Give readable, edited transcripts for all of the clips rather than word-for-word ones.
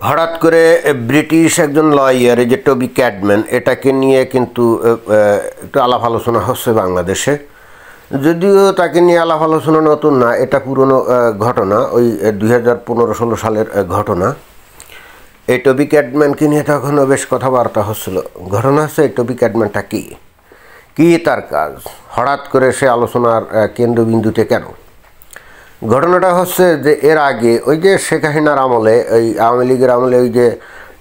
হঠাৎ করে ব্রিটিশ একজন লয়ার এই যে টবি ক্যাডম্যান এটাকে নিয়ে কিন্তু একটু আলাপ আলোচনা হচ্ছে বাংলাদেশে। যদিও তাকে নিয়ে আলাপ আলোচনা নতুন না, এটা পুরনো ঘটনা, ওই 2015-16 সালের ঘটনা। এই টবি ক্যাডম্যানকে নিয়ে তখনও বেশ কথাবার্তা হচ্ছিল। ঘটনা হচ্ছে এই টবি ক্যাডম্যানটা কী তার কাজ, হঠাৎ করে সে আলোচনার কেন্দ্রবিন্দুতে কেন? ঘটনাটা হচ্ছে যে এর আগে ওই যে শেখ হাসিনার আমলে, ওই আওয়ামী লীগের আমলে ওই যে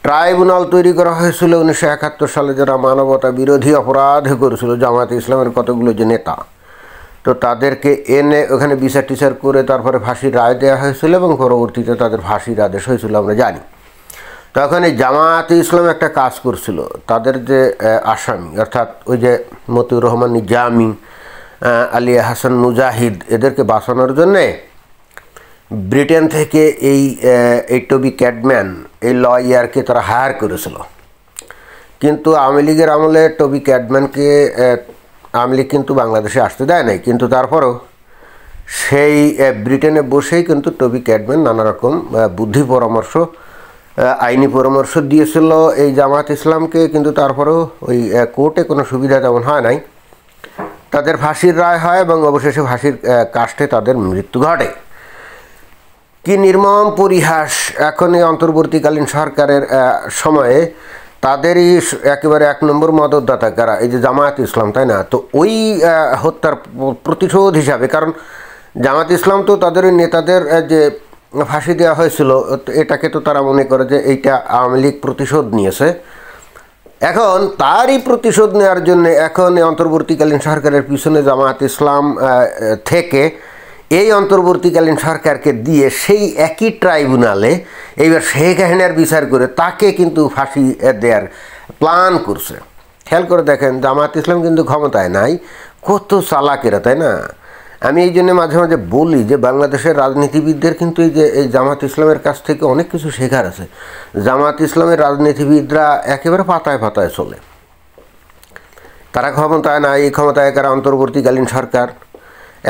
ট্রাইব্যুনাল তৈরি করা হয়েছিল 1971 সালে, যারা মানবতা বিরোধী অপরাধ করেছিল জামায়াতে ইসলামের কতগুলো যে নেতা, তো তাদেরকে এনে ওখানে বিচার টিচার করে তারপরে ফাঁসির রায় দেওয়া হয়েছিল এবং পরবর্তীতে তাদের ফাঁসির আদেশ হয়েছিল আমরা জানি। তখন এই জামায়াতে ইসলাম একটা কাজ করছিল, তাদের যে আসামি অর্থাৎ ওই যে মতিউর রহমান নিজামী, আলিয়া হাসান মুজাহিদ, এদেরকে বাঁচানোর জন্যে ব্রিটেন থেকে এই টবি ক্যাডম্যান এই লয়ারকে তারা হায়ার করেছিল। কিন্তু আওয়ামী লীগের আমলে টবি ক্যাডম্যানকে আওয়ামী লীগ কিন্তু বাংলাদেশে আসতে দেয় নাই, কিন্তু তারপরও সেই ব্রিটেনে বসেই কিন্তু টবি ক্যাডম্যান নানা রকম বুদ্ধি পরামর্শ, আইনি পরামর্শ দিয়েছিল এই জামায়াত ইসলামকে। কিন্তু তারপরেও ওই কোর্টে কোনো সুবিধা তেমন হয় নাই, তাদের ফাঁসির রায় হয় এবং অবশেষে ফাঁসির কাষ্ঠে তাদের মৃত্যু ঘটে। কি নির্মম পরিহাস! এখন এই অন্তর্বর্তীকালীন সরকারের সময়ে তাদেরই একেবারে 1 নম্বর মদতদাতা কারা? এই যে জামায়াত ইসলাম, তাই না? তো ওই হত্যার প্রতিশোধ হিসাবে, কারণ জামায়াত ইসলাম তো তাদের ওই নেতাদের যে ফাঁসি দেওয়া হয়েছিল এটাকে তো তারা মনে করে যে এইটা আওয়ামী লীগ প্রতিশোধ নিয়েছে। এখন তারই প্রতিশোধ নেওয়ার জন্য এখন অন্তর্বর্তীকালীন সরকারের পিছনে জামায়াত ইসলাম থেকে এই অন্তর্বর্তীকালীন সরকারকে দিয়ে সেই একই ট্রাইব্যুনালে এইবার শেখ হাসিনার বিচার করে তাকে কিন্তু ফাঁসি দেওয়ার প্ল্যান করছে। খেয়াল করে দেখেন, জামায়াত ইসলাম কিন্তু ক্ষমতায় নাই, কত চালাকেরা, তাই না? আমি এই জন্য মাঝে মাঝে বলি যে বাংলাদেশের রাজনীতিবিদদের কিন্তু এই জামায়াত ইসলামের কাছ থেকে অনেক কিছু শেখার আছে। জামায়াত ইসলামের রাজনীতিবিদরা একেবারে পাতায় পাতায় চলে, তারা ক্ষমতায় নাই, এই ক্ষমতায় কারা? অন্তর্বর্তীকালীন সরকার।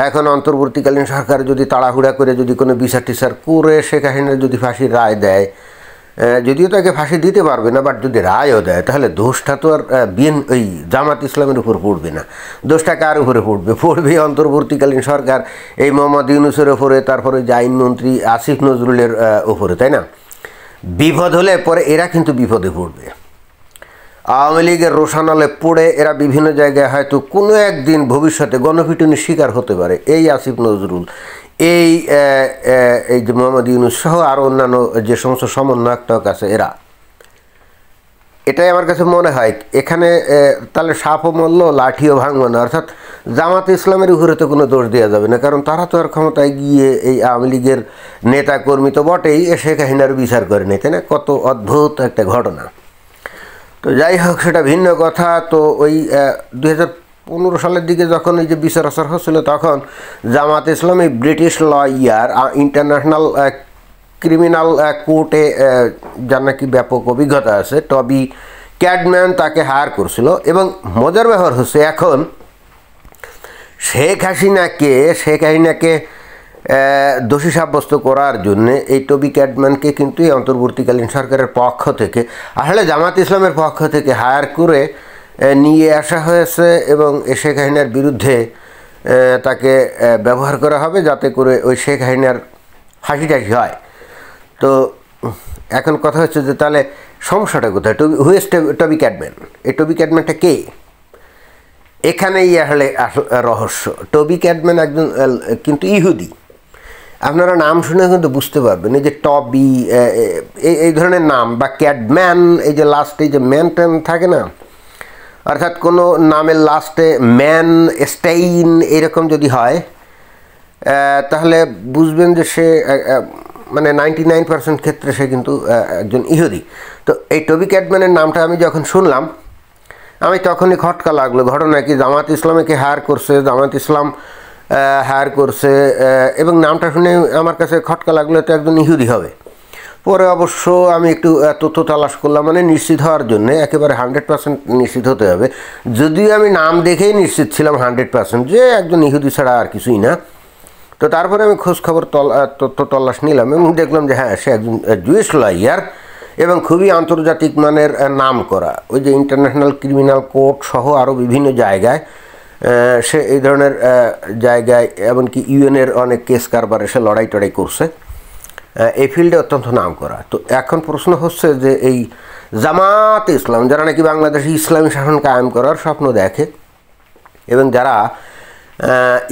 এখন অন্তর্বর্তীকালীন সরকার যদি তাড়াহুড়া করে যদি কোনো বিচার টিচার করে শেখ হাসিনার যদি ফাঁসির রায় দেয়, যদিও তাকে ফাঁসি দিতে পারবে না, বাট যদি রায়ও দেয়, তাহলে দোষটা তো আর ওই জামাত ইসলামের উপর পড়বে না, দোষটা কার উপরে পড়বে? পড়বে অন্তর্বর্তীকালীন সরকার, এই মোহাম্মদ ইউনূসের ওপরে, তারপরে যে আইনমন্ত্রী আসিফ নজরুলের ওপরে, তাই না? বিপদ হলে পরে এরা কিন্তু বিপদে পড়বে। আওয়ামী লীগের রোশানলে পড়ে এরা বিভিন্ন জায়গায় হয়তো কোনো একদিন ভবিষ্যতে গণপিটুনির শিকার হতে পারে। এই আসিফ নজরুল, এই যে মোহাম্মদ ইউনূস সহ আরও অন্যান্য যে সমস্ত সমন্বয়ক আছে, এটাই আমার কাছে মনে হয়। এখানে তাহলে সাপও মরল, লাঠিও ভাঙব না, অর্থাৎ জামাত ইসলামের উপরে তো কোনো দোষ দেওয়া যাবে না, কারণ তারা তো আর ক্ষমতায় গিয়ে এই আওয়ামী লীগের নেতা কর্মী তো বটেই, শেখ হাসিনার বিচার করে নেই, তাই না? কত অদ্ভুত একটা ঘটনা। তো যাই হোক, সেটা ভিন্ন কথা। তো ওই 2015 সালের দিকে যখন এই যে বিচার আচার হচ্ছিল, তখন জামাত ইসলাম এই ব্রিটিশ লয়ার ইন্টারন্যাশনাল ক্রিমিনাল কোর্টে যার নাকি ব্যাপক অভিজ্ঞতা আছে, টবি ক্যাডম্যান, তাকে হায়ার করছিল। এবং মজার ব্যাপার হচ্ছে, এখন শেখ হাসিনাকে দোষী সাব্যস্ত করার জন্য এই টবি ক্যাডম্যানকে কিন্তু এই অন্তর্বর্তীকালীন সরকারের পক্ষ থেকে, আসলে জামাত ইসলামের পক্ষ থেকে হায়ার করে নিয়ে আসা হয়েছে এবং শেখ হাসিনার বিরুদ্ধে তাকে ব্যবহার করা হবে যাতে করে ওই শেখ হাসিনার ফাঁসি টাসি হয়। তো এখন কথা হচ্ছে যে তাহলে সমস্যাটা কোথায়? টবি ক্যাডম্যান, এই টবি ক্যাডম্যানটা কে? এখানেই আসলে রহস্য। টবি ক্যাডম্যান একজন কিন্তু ইহুদি। আপনারা নাম শুনে কিন্তু বুঝতে পারবেন, এই যে টবি, এই ধরনের নাম, বা ক্যাডম্যান, এই যে লাস্টে যে ম্যান ট্যান থাকে না, অর্থাৎ কোনো নামের লাস্টে ম্যান, স্টেইন এরকম যদি হয়, তাহলে বুঝবেন যে সে মানে 99% ক্ষেত্রে সে কিন্তু একজন ইহুদি। তো এই টবি ক্যাডম্যানের নামটা আমি যখন শুনলাম, আমি তখনই খটকা লাগলো। ঘটনা কি, জামাত ইসলামকে হায়ার করছে, জামাত ইসলাম হায়ার করছে, এবং নামটা শুনে আমার কাছে খটকা লাগলো তো একজন ইহুদি হবে। পরে অবশ্য আমি একটু তথ্য তালাশ করলাম, মানে নিশ্চিত হওয়ার জন্য, একেবারে 100% নিশ্চিত হতে হবে। যদিও আমি নাম দেখেই নিশ্চিত ছিলাম 100% যে একজন ইহুদি ছাড়া আর কিছুই না। তো তারপরে আমি খোঁজ খবর তথ্য তল্লাশ নিলাম এবং দেখলাম যে হ্যাঁ, সে একজন জুইশ লয়ার এবং খুবই আন্তর্জাতিক মানের নাম করা, ওই যে ইন্টারন্যাশনাল ক্রিমিনাল কোর্ট সহ আরও বিভিন্ন জায়গায় সে এই ধরনের জায়গায়, এমনকি ইউএনের অনেক কেস কারবারে সে লড়াই টড়াই করছে, এই ফিল্ডে অত্যন্ত নাম করা। তো এখন প্রশ্ন হচ্ছে যে এই জামাত ইসলাম, যারা নাকি বাংলাদেশে ইসলামী শাসন কায়েম করার স্বপ্ন দেখে এবং যারা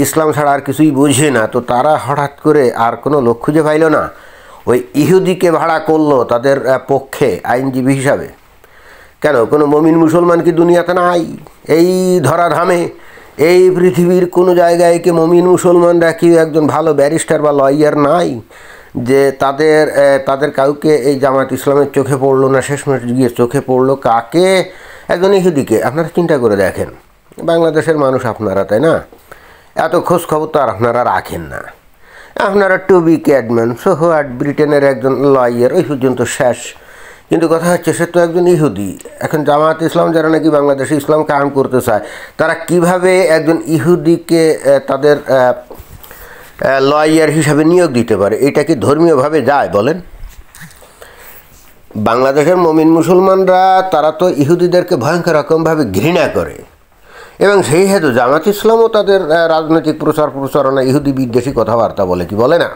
ইসলাম ছাড়া আর কিছুই বোঝে না, তো তারা হঠাৎ করে আর কোনো লোক খুঁজে পাইল না, ওই ইহুদিকে ভাড়া করলো তাদের পক্ষে আইনজীবী হিসাবে। কেন, কোনো মমিন মুসলমান কি দুনিয়াতে নাই? এই ধরাধামে এই পৃথিবীর কোনো জায়গায় কি মমিন মুসলমানরা কি একজন ভালো ব্যারিস্টার বা লয়ার নাই যে তাদের কাউকে এই জামাত ইসলামের চোখে পড়লো না? শেষমেশ গিয়ে চোখে পড়লো কাকে? একজন ইহুদিকে। আপনারা চিন্তা করে দেখেন, বাংলাদেশের মানুষ আপনারা, তাই না? এত খোঁজ খবর তো আর আপনারা রাখেন না। আপনারা টবি ক্যাডম্যান সোহোয়ার্ড ব্রিটেনের একজন লয়ার, ওই পর্যন্ত শেষ। কিন্তু কথা হচ্ছে সে তো একজন ইহুদি। এখন জামাত ইসলাম যারা নাকি বাংলাদেশে ইসলাম কায়েম করতে চায়, তারা কিভাবে একজন ইহুদিকে তাদের লয়ার হিসাবে নিয়োগ দিতে পারে? এটা কি ধর্মীয়ভাবে যায় বলেন? বাংলাদেশের মমিন মুসলমানরা তারা তো ইহুদিদেরকে ভয়ঙ্কর রকমভাবে ঘৃণা করে, এবং সেই হেতু জামাত ইসলামও তাদের রাজনৈতিক প্রচারণা ইহুদি বিদ্বেষী কথাবার্তা বলে, কি বলে না?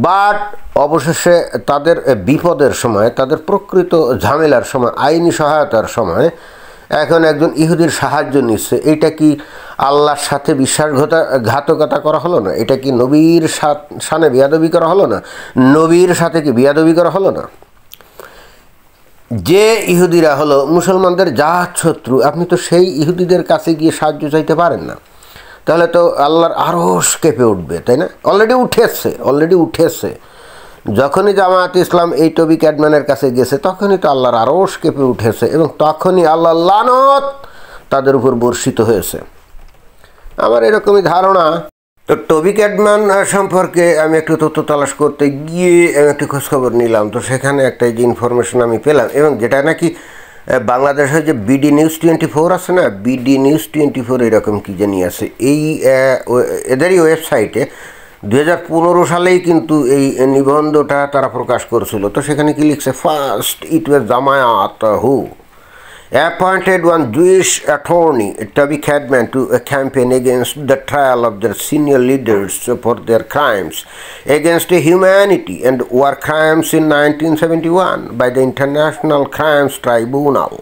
বাট অবশেষে তাদের বিপদের সময়, তাদের প্রকৃত ঝামেলার সময়, আইনি সহায়তার সময় এখন একজন ইহুদির সাহায্য নিচ্ছে। এটা কি আল্লাহর সাথে বিশ্বাসঘাতকতা করা হলো না? এটা কি নবীর সানে বেয়াদবি করা হলো না? নবীর সাথে কি বেয়াদবি করা হলো না? যে ইহুদিরা হলো মুসলমানদের জাত শত্রু, আপনি তো সেই ইহুদিদের কাছে গিয়ে সাহায্য চাইতে পারেন না। তাহলে তো আল্লাহর আরশ কেঁপে উঠবে, তাই না? অলরেডি উঠেছে। যখনই জামায়াত ইসলাম এই টবি ক্যাডম্যানের কাছে গেছে, তখনই তো আল্লাহর আরশ কেঁপে উঠেছে, এবং তখনই আল্লাহর লানত তাদের উপর বর্ষিত হয়েছে। আমার এরকমই ধারণা। তো টবি ক্যাডম্যান সম্পর্কে আমি একটু তথ্য তালাশ করতে গিয়ে একটু খোঁজখবর নিলাম। তো সেখানে একটা যে ইনফরমেশন আমি পেলাম, এবং যেটা নাকি বাংলাদেশের যে বিডি নিউজ 24 আছে না, বিডি নিউজ 24 এরকম কী জানি আছে, এই এদেরই ওয়েবসাইটে 2015 সালেই কিন্তু এই নিবন্ধটা তারা প্রকাশ করেছিল। তো সেখানে কি লিখছে, first it was Jamaat who appointed one Jewish attorney, Toby Cadman, to campaign against the trial of their senior leaders for their crimes against humanity and war crimes in 1971 by the International Crimes Tribunal.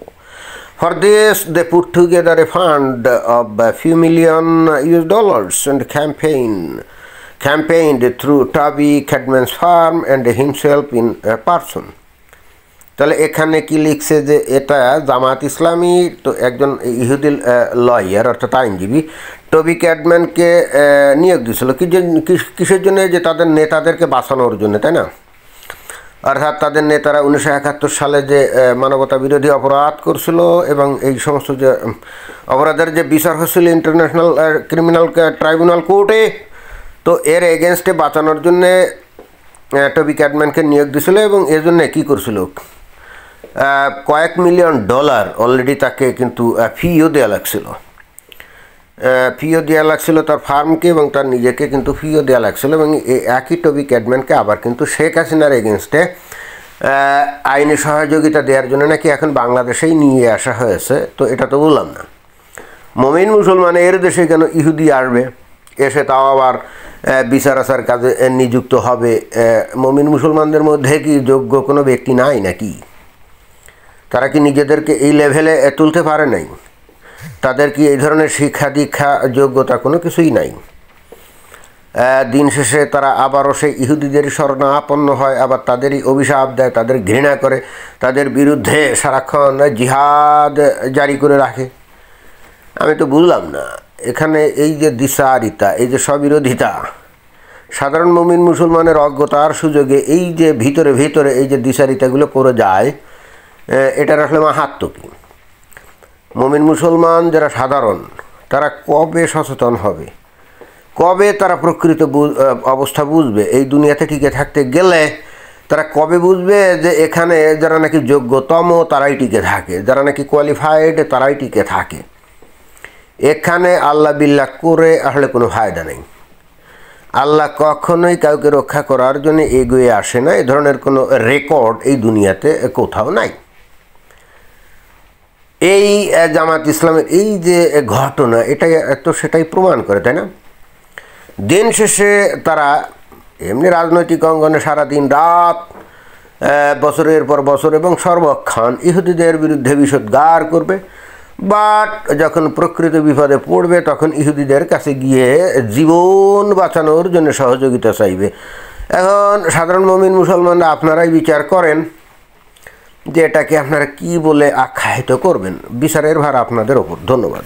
For this, they put together a fund of a few million US dollars and campaigned through Toby Cadman's firm and himself in person. তাহলে এখানে কি লিখছে যে এটা জামাত ইসলামী তো একজন ইহুদি lawyer অর্থাৎ আইনজীবী টবি ক্যাডম্যানকে নিয়োগ দিয়েছিল কিসের জন্য? যে তাদের নেতাদেরকে বাঁচানোর জন্য, তাই না? অর্থাৎ তাদের নেতারা 1971 সালে যে মানবতা বিরোধী অপরাধ করছিল, এবং এই সমস্ত যে অপরাধের যে বিচার হচ্ছিল ইন্টারন্যাশনাল ক্রিমিনাল ট্রাইব্যুনাল কোর্টে, তো এর এগেনস্টে বাঁচানোর জন্যে টবি ক্যাডম্যানকে নিয়োগ দিয়েছিল। এবং এর জন্য কী করছিল, কয়েক মিলিয়ন ডলার অলরেডি তাকে কিন্তু ফিও দেওয়া লাগছিল তার ফার্মকে, এবং তার নিজেকে কিন্তু ফিও দেওয়া লাগছিল। এবং এই একই টবি ক্যাডম্যানকে আবার কিন্তু শেখ হাসিনার এগেনস্টে আইনি সহযোগিতা দেওয়ার জন্য নাকি এখন বাংলাদেশেই নিয়ে আসা হয়েছে। তো এটা তো বললাম না, মমিন মুসলমান এর দেশে কেন ইহুদি আসবে, এসে তাও আবার বিচার আচার কাজে নিযুক্ত হবে? মমিন মুসলমানদের মধ্যে কি যোগ্য কোনো ব্যক্তি নাই নাকি? তারা কি নিজেদেরকে এই লেভেলে তুলতে পারে নাই? তাদের কি এই ধরনের শিক্ষা দীক্ষা যোগ্যতা কোনো কিছুই নাই? দিন শেষে তারা আবারও সেই ইহুদিদেরই শরণাপন্ন হয়, আবার তাদেরই অভিশাপ দেয়, তাদের ঘৃণা করে, তাদের বিরুদ্ধে সারাক্ষণ জিহাদ জারি করে রাখে। আমি তো বুঝলাম না এখানে এই যে দ্বিচারিতা, এই যে স্ববিরোধিতা, সাধারণ মুমিন মুসলমানের অজ্ঞতার সুযোগে এই যে ভিতরে ভিতরে এই যে দ্বিচারিতাগুলো করে যায়, এটার আসলে মাহাত্ম্য কী? মুমিন মুসলমান যারা সাধারণ, তারা কবে সচেতন হবে? কবে তারা প্রকৃত অবস্থা বুঝবে? এই দুনিয়াতে টিকে থাকতে গেলে তারা কবে বুঝবে যে এখানে যারা নাকি যোগ্যতম তারাই টিকে থাকে, যারা নাকি কোয়ালিফাইড তারাই টিকে থাকে? এখানে আল্লাহ বিল্লাহ করে আসলে কোনো ফায়দা নেই। আল্লাহ কখনোই কাউকে রক্ষা করার জন্য এগিয়ে আসে না, এ ধরনের কোনো রেকর্ড এই দুনিয়াতে কোথাও নাই। এই জামাত ইসলামের এই যে ঘটনা, এটাই তো সেটাই প্রমাণ করে, তাই না? দিন শেষে তারা এমনি রাজনৈতিক অঙ্গনে সারাদিন রাত বছরের পর বছর এবং সর্বক্ষণ ইহুদিদের বিরুদ্ধে বিষোদ্গার করবে, বাট যখন প্রকৃত বিপদে পড়বে তখন ইহুদিদের কাছে গিয়ে জীবন বাঁচানোর জন্য সহযোগিতা চাইবে। এখন সাধারণ মুমিন মুসলমানরা আপনারাই বিচার করেন যে এটাকে আপনারা কি বলে আখ্যায়িত করবেন। বিচারের ভার আপনাদের ওপর। ধন্যবাদ।